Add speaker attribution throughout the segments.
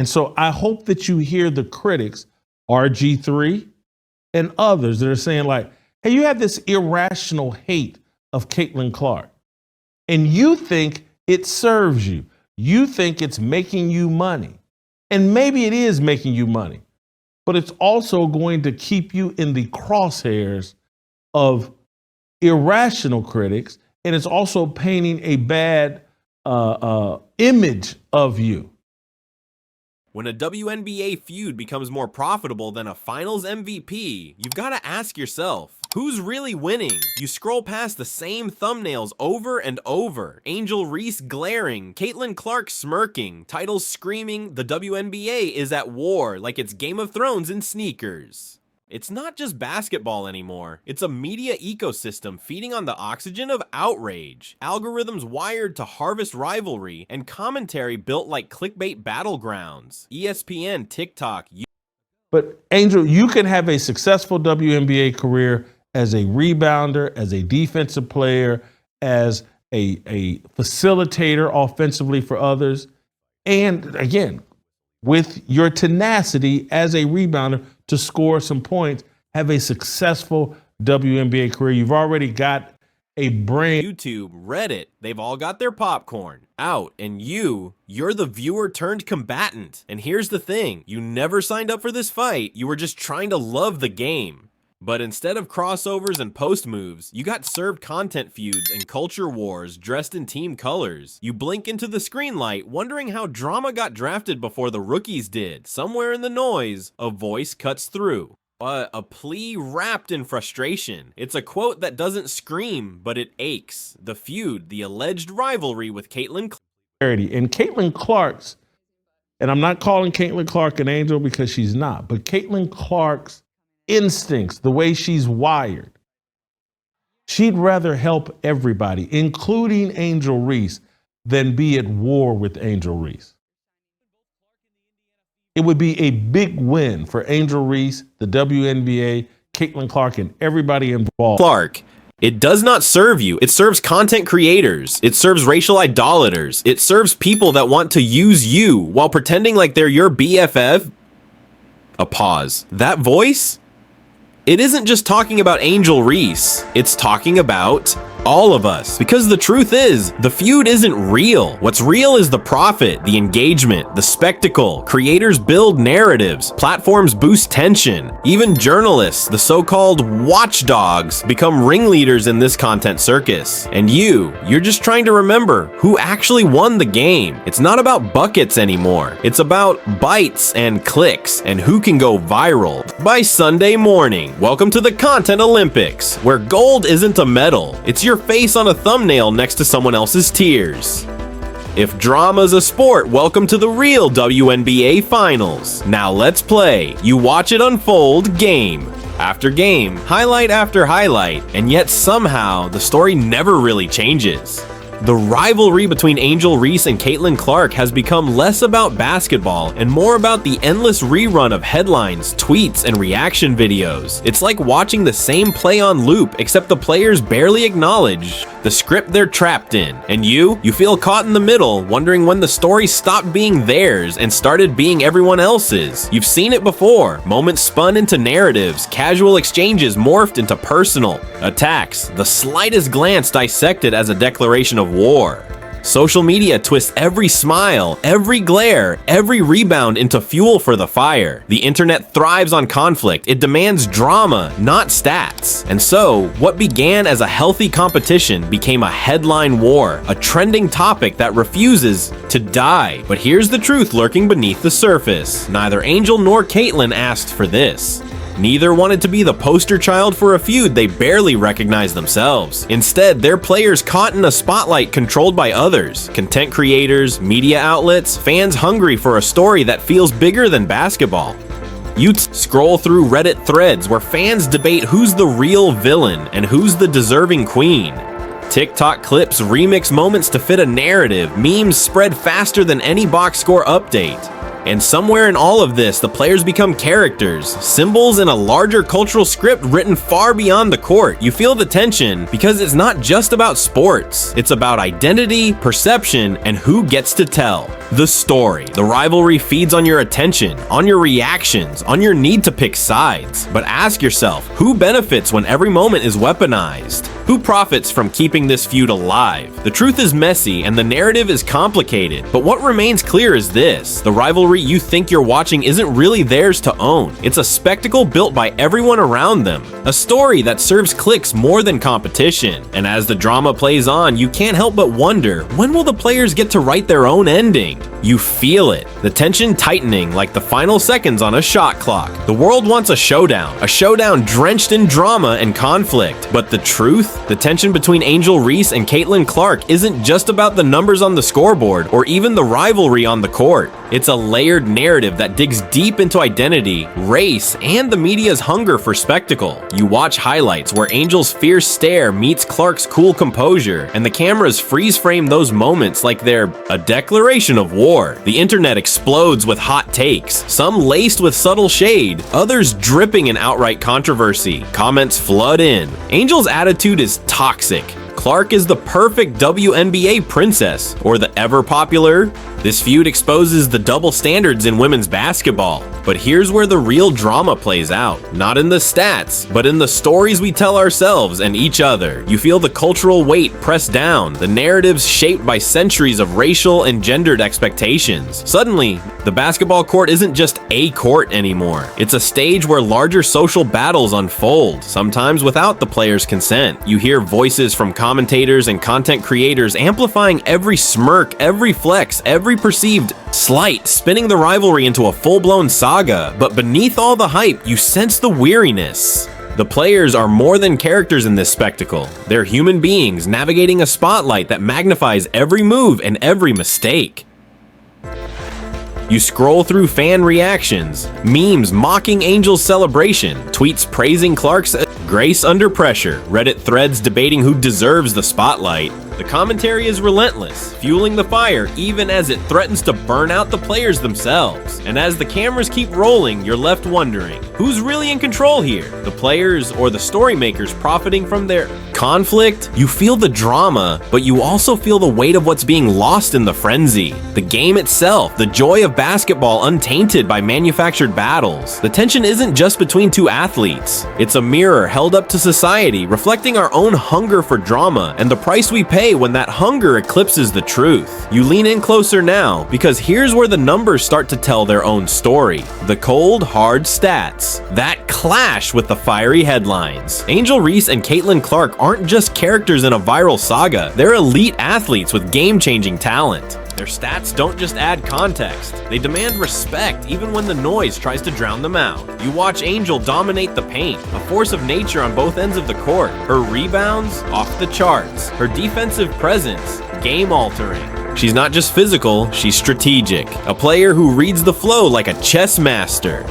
Speaker 1: And so I hope that you hear the critics, RG3 and others, that are saying like, hey, you have this irrational hate of Caitlin Clark, and you think it serves you. You think it's making you money. And maybe it is making you money, but it's also going to keep you in the crosshairs of irrational critics, and it's also painting a bad image of you.
Speaker 2: When a WNBA feud becomes more profitable than a finals MVP, you've got to ask yourself, who's really winning? You scroll past the same thumbnails over and over. Angel Reese glaring, Caitlin Clark smirking, titles screaming, the WNBA is at war like it's Game of Thrones in sneakers. It's not just basketball anymore. It's a media ecosystem feeding on the oxygen of outrage. Algorithms wired to harvest rivalry, and commentary built like clickbait battlegrounds. ESPN, TikTok.
Speaker 1: But Angel, you can have a successful WNBA career as a rebounder, as a defensive player, as a facilitator offensively for others, and again, with your tenacity as a rebounder to score some points, have a successful WNBA career. You've already got a brand.
Speaker 2: YouTube, Reddit, they've all got their popcorn out, and you're the viewer turned combatant. And here's the thing, you never signed up for this fight, you were just trying to love the game. But instead of crossovers and post moves, you got served content feuds and culture wars dressed in team colors. You blink into the screen light, wondering how drama got drafted before the rookies did. Somewhere in the noise, a voice cuts through. A plea wrapped in frustration. It's a quote that doesn't scream, but it aches. The feud, the alleged rivalry with Caitlin Clark.
Speaker 1: And Caitlin Clark's, and I'm not calling Caitlin Clark an angel because she's not, but Caitlin Clark's instincts, the way she's wired, she'd rather help everybody, including Angel Reese, than be at war with Angel Reese. It would be a big win for Angel Reese, the WNBA, Caitlin Clark, and everybody involved.
Speaker 2: Clark, it does not serve you. It serves content creators. It serves racial idolaters. It serves people that want to use you while pretending like they're your BFF. A pause. That voice? It isn't just talking about Angel Reese, it's talking about all of us. Because the truth is, the feud isn't real. What's real is the profit, the engagement, the spectacle. Creators build narratives, platforms boost tension. Even journalists, the so-called watchdogs, become ringleaders in this content circus. And you're just trying to remember who actually won the game. It's not about buckets anymore. It's about bytes and clicks and who can go viral. By Sunday morning, welcome to the Content Olympics, where gold isn't a medal, it's your face on a thumbnail next to someone else's tears. If drama's a sport, welcome to the real WNBA Finals. Now let's play. You watch it unfold game after game, highlight after highlight, and yet somehow the story never really changes. The rivalry between Angel Reese and Caitlin Clark has become less about basketball and more about the endless rerun of headlines, tweets, and reaction videos. It's like watching the same play on loop, except the players barely acknowledge the script they're trapped in. And you feel caught in the middle, wondering when the story stopped being theirs and started being everyone else's. You've seen it before. Moments spun into narratives, casual exchanges morphed into personal attacks, the slightest glance dissected as a declaration of war. Social media twists every smile, every glare, every rebound into fuel for the fire. The internet thrives on conflict. It demands drama, not stats. And so, what began as a healthy competition became a headline war, a trending topic that refuses to die. But here's the truth lurking beneath the surface. Neither Angel nor Caitlin asked for this. Neither wanted to be the poster child for a feud they barely recognized themselves. Instead, they're players caught in a spotlight controlled by others. Content creators, media outlets, fans hungry for a story that feels bigger than basketball. You scroll through Reddit threads where fans debate who's the real villain and who's the deserving queen. TikTok clips remix moments to fit a narrative. Memes spread faster than any box score update. And somewhere in all of this, the players become characters, symbols in a larger cultural script written far beyond the court. You feel the tension because it's not just about sports. It's about identity, perception, and who gets to tell the story. The rivalry feeds on your attention, on your reactions, on your need to pick sides. But ask yourself, who benefits when every moment is weaponized? Who profits from keeping this feud alive? The truth is messy and the narrative is complicated, but what remains clear is this: the rivalry you think you're watching isn't really theirs to own. It's a spectacle built by everyone around them, a story that serves clicks more than competition. And as the drama plays on, you can't help but wonder, when will the players get to write their own ending? You feel it, the tension tightening like the final seconds on a shot clock. The world wants a showdown drenched in drama and conflict. But the truth? The tension between Angel Reese and Caitlin Clark isn't just about the numbers on the scoreboard or even the rivalry on the court. It's a layered narrative that digs deep into identity, race, and the media's hunger for spectacle. You watch highlights where Angel's fierce stare meets Clark's cool composure, and the cameras freeze frame those moments like they're a declaration of war. The internet explodes with hot takes, some laced with subtle shade, others dripping in outright controversy. Comments flood in. Angel's attitude is toxic. Clark is the perfect WNBA princess, or the ever-popular. This feud exposes the double standards in women's basketball. But here's where the real drama plays out. Not in the stats, but in the stories we tell ourselves and each other. You feel the cultural weight pressed down, the narratives shaped by centuries of racial and gendered expectations. Suddenly, the basketball court isn't just a court anymore. It's a stage where larger social battles unfold, sometimes without the players' consent. You hear voices from commentators and content creators amplifying every smirk, every flex, every perceived slight, spinning the rivalry into a full-blown saga. But beneath all the hype, you sense the weariness. The players are more than characters in this spectacle. They're human beings navigating a spotlight that magnifies every move and every mistake. You scroll through fan reactions, memes mocking Angel's celebration, tweets praising Clark's grace under pressure, Reddit threads debating who deserves the spotlight. The commentary is relentless, fueling the fire even as it threatens to burn out the players themselves. And as the cameras keep rolling, you're left wondering, who's really in control here? The players or the story makers profiting from their conflict? You feel the drama, but you also feel the weight of what's being lost in the frenzy. The game itself, the joy of basketball untainted by manufactured battles. The tension isn't just between two athletes. It's a mirror held up to society, reflecting our own hunger for drama and the price we pay when that hunger eclipses the truth. You lean in closer now, because here's where the numbers start to tell their own story. The cold, hard stats that clash with the fiery headlines. Angel Reese and Caitlin Clark aren't just characters in a viral saga, they're elite athletes with game-changing talent. Their stats don't just add context, they demand respect even when the noise tries to drown them out. You watch Angel dominate the paint, a force of nature on both ends of the court. Her rebounds, off the charts. Her defensive presence, game-altering. She's not just physical, she's strategic. A player who reads the flow like a chess master.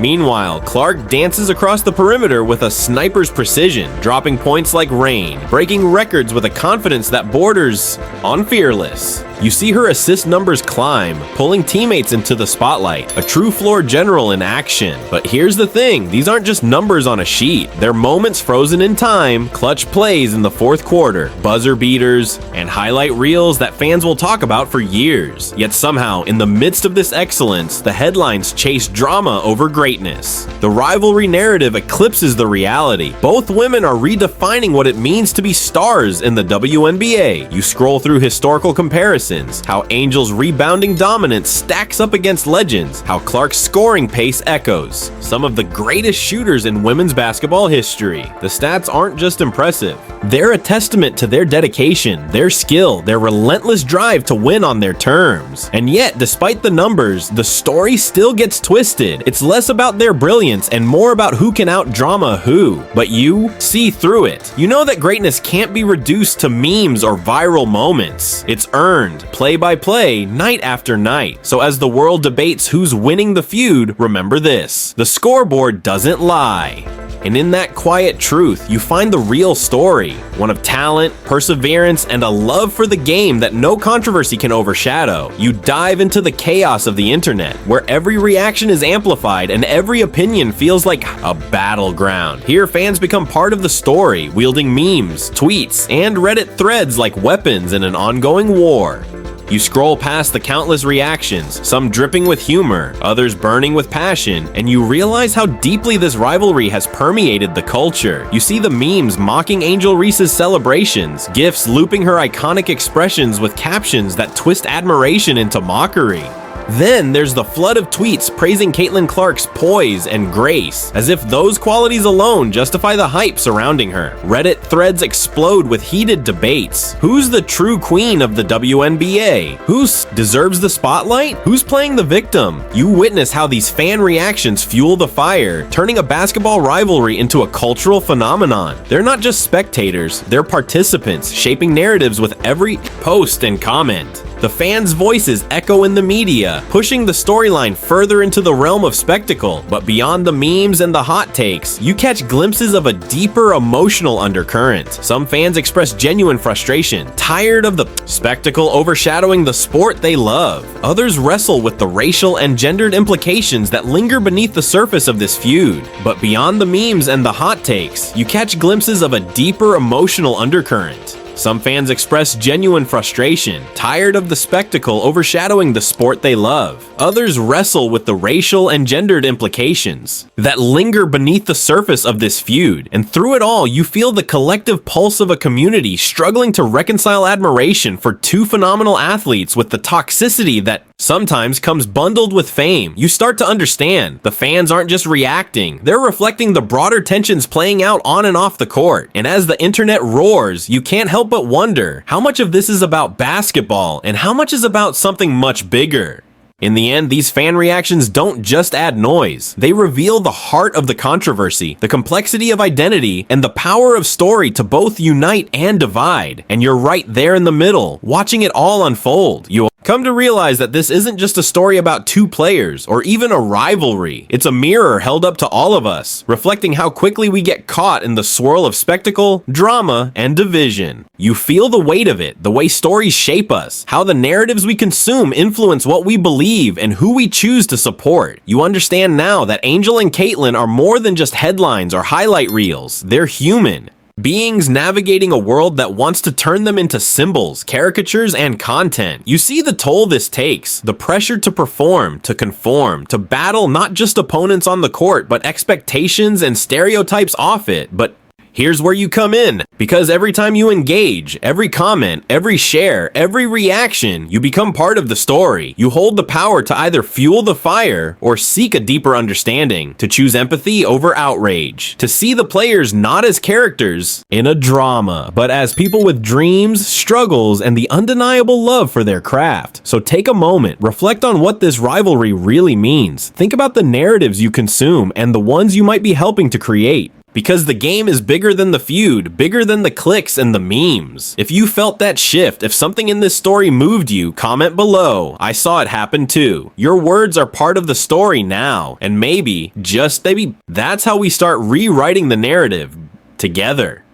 Speaker 2: Meanwhile, Clark dances across the perimeter with a sniper's precision, dropping points like rain, breaking records with a confidence that borders on fearless. You see her assist numbers climb, pulling teammates into the spotlight, a true floor general in action. But here's the thing, these aren't just numbers on a sheet, they're moments frozen in time, clutch plays in the fourth quarter, buzzer beaters, and highlight reels that fans will talk about for years. Yet somehow, in the midst of this excellence, the headlines chase drama over greatness. The rivalry narrative eclipses the reality. Both women are redefining what it means to be stars in the WNBA. You scroll through historical comparisons, how Angel's rebounding dominance stacks up against legends, how Clark's scoring pace echoes some of the greatest shooters in women's basketball history. The stats aren't just impressive, they're a testament to their dedication, their skill, their relentless drive to win on their terms. And yet, despite the numbers, the story still gets twisted. It's less about their brilliance and more about who can out-drama who. But you see through it. You know that greatness can't be reduced to memes or viral moments. It's earned, play by play, night after night. So as the world debates who's winning the feud, remember this: the scoreboard doesn't lie. And in that quiet truth, you find the real story, one of talent, perseverance, and a love for the game that no controversy can overshadow. You dive into the chaos of the internet, where every reaction is amplified and every opinion feels like a battleground. Here, fans become part of the story, wielding memes, tweets, and Reddit threads like weapons in an ongoing war. You scroll past the countless reactions, some dripping with humor, others burning with passion, and you realize how deeply this rivalry has permeated the culture. You see the memes mocking Angel Reese's celebrations, GIFs looping her iconic expressions with captions that twist admiration into mockery. Then there's the flood of tweets praising Caitlin Clark's poise and grace, as if those qualities alone justify the hype surrounding her. Reddit threads explode with heated debates. Who's the true queen of the WNBA? Who deserves the spotlight? Who's playing the victim? You witness how these fan reactions fuel the fire, turning a basketball rivalry into a cultural phenomenon. They're not just spectators, they're participants, shaping narratives with every post and comment. The fans' voices echo in the media, pushing the storyline further into the realm of spectacle. But beyond the memes and the hot takes, you catch glimpses of a deeper emotional undercurrent. Some fans express genuine frustration, tired of the spectacle overshadowing the sport they love. Others wrestle with the racial and gendered implications that linger beneath the surface of this feud. But beyond the memes and the hot takes, you catch glimpses of a deeper emotional undercurrent. Some fans express genuine frustration, tired of the spectacle overshadowing the sport they love. Others wrestle with the racial and gendered implications that linger beneath the surface of this feud. And through it all, you feel the collective pulse of a community struggling to reconcile admiration for two phenomenal athletes with the toxicity that sometimes comes bundled with fame. You start to understand the fans aren't just reacting, they're reflecting the broader tensions playing out on and off the court. And as the internet roars, you can't help but wonder how much of this is about basketball and how much is about something much bigger. In the end, these fan reactions don't just add noise. They reveal the heart of the controversy, the complexity of identity, and the power of story to both unite and divide. And you're right there in the middle, watching it all unfold. You'll come to realize that this isn't just a story about two players or even a rivalry. It's a mirror held up to all of us, reflecting how quickly we get caught in the swirl of spectacle, drama, and division. You feel the weight of it, the way stories shape us, how the narratives we consume influence what we believe and who we choose to support. You understand now that Angel and Caitlin are more than just headlines or highlight reels. They're human beings navigating a world that wants to turn them into symbols, caricatures, and content. You see the toll this takes, the pressure to perform, to conform, to battle not just opponents on the court, but expectations and stereotypes off it. But here's where you come in, because every time you engage, every comment, every share, every reaction, you become part of the story. You hold the power to either fuel the fire or seek a deeper understanding, to choose empathy over outrage, to see the players not as characters in a drama, but as people with dreams, struggles, and the undeniable love for their craft. So take a moment, reflect on what this rivalry really means. Think about the narratives you consume and the ones you might be helping to create. Because the game is bigger than the feud, bigger than the clicks and the memes. If you felt that shift, if something in this story moved you, comment below. I saw it happen too. Your words are part of the story now. And maybe, just maybe, that's how we start rewriting the narrative together.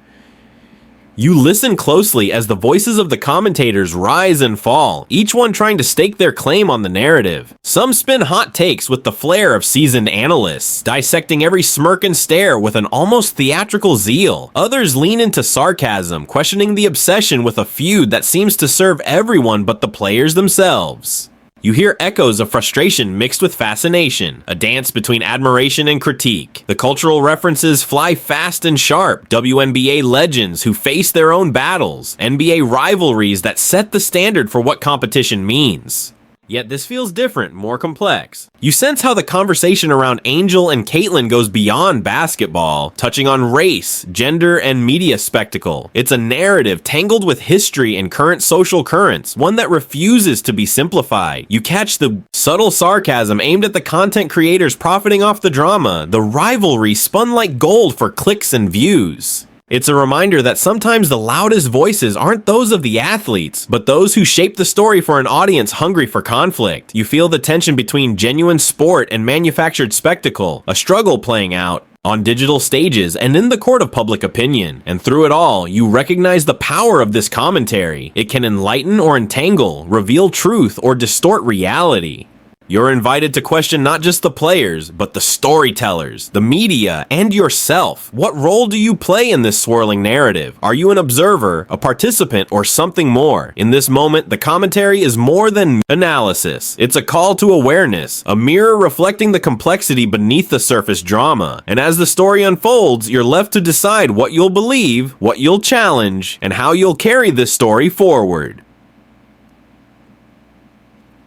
Speaker 2: You listen closely as the voices of the commentators rise and fall, each one trying to stake their claim on the narrative. Some spin hot takes with the flair of seasoned analysts, dissecting every smirk and stare with an almost theatrical zeal. Others lean into sarcasm, questioning the obsession with a feud that seems to serve everyone but the players themselves. You hear echoes of frustration mixed with fascination, a dance between admiration and critique. The cultural references fly fast and sharp, WNBA legends who face their own battles, NBA rivalries that set the standard for what competition means. Yet this feels different, more complex. You sense how the conversation around Angel and Caitlin goes beyond basketball, touching on race, gender, and media spectacle. It's a narrative tangled with history and current social currents, one that refuses to be simplified. You catch the subtle sarcasm aimed at the content creators profiting off the drama, the rivalry spun like gold for clicks and views. It's a reminder that sometimes the loudest voices aren't those of the athletes, but those who shape the story for an audience hungry for conflict. You feel the tension between genuine sport and manufactured spectacle, a struggle playing out on digital stages, and in the court of public opinion. And through it all, you recognize the power of this commentary. It can enlighten or entangle, reveal truth, or distort reality. You're invited to question not just the players, but the storytellers, the media, and yourself. What role do you play in this swirling narrative? Are you an observer, a participant, or something more? In this moment, the commentary is more than analysis. It's a call to awareness, a mirror reflecting the complexity beneath the surface drama. And as the story unfolds, you're left to decide what you'll believe, what you'll challenge, and how you'll carry this story forward.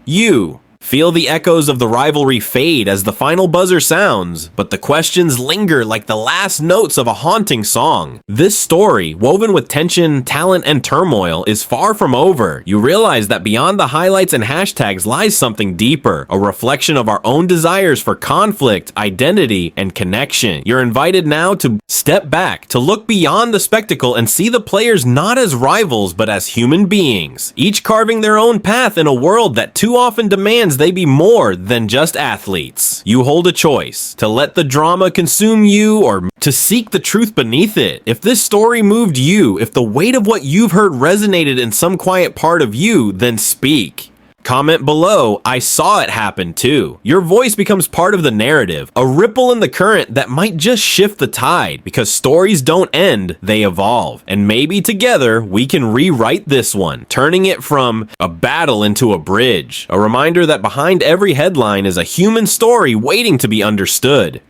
Speaker 2: You feel the echoes of the rivalry fade as the final buzzer sounds, but the questions linger like the last notes of a haunting song. This story, woven with tension, talent, and turmoil, is far from over. You realize that beyond the highlights and hashtags lies something deeper, a reflection of our own desires for conflict, identity, and connection. You're invited now to step back, to look beyond the spectacle and see the players not as rivals, but as human beings, each carving their own path in a world that too often demands they be more than just athletes. You hold a choice: to let the drama consume you or to seek the truth beneath it. If this story moved you, if the weight of what you've heard resonated in some quiet part of you, then speak. Comment below, I saw it happen too. Your voice becomes part of the narrative, a ripple in the current that might just shift the tide, because stories don't end, they evolve. And maybe together we can rewrite this one, turning it from a battle into a bridge. A reminder that behind every headline is a human story waiting to be understood.